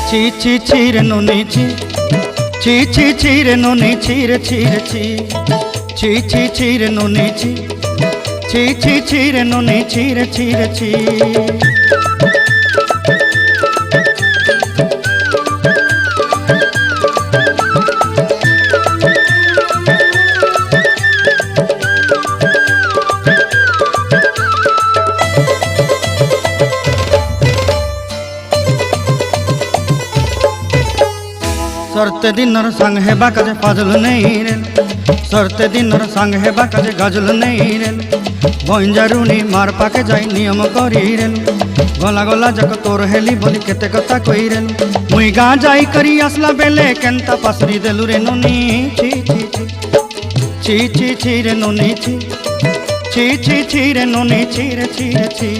ছি ছি ছি রে নুনি ছি, ছি ছি ছি রে নুনি ছি রে ছি রে ছি, ছি ছি ছি রে নুনি ছি, ছি ছি ছি রে নুনি ছি রে ছি রে ছি। सरते दिनर संग हेबा काजे फाजल नहीं रेल, सरते दिनर संग हेबा काजे गाजल नहीं रेल, बंजारुनी मार पाके जाई नियम करी रेल, गला गला जक तोर हेली बोली केते कथा कई रेल, मुई गा जाई करी आसला बेले केंता पासरी देलु रे नुनी छी छी छी, छी छी छी रे नुनी छी, छी छी छी रे नुनी छी रे छी रे छी।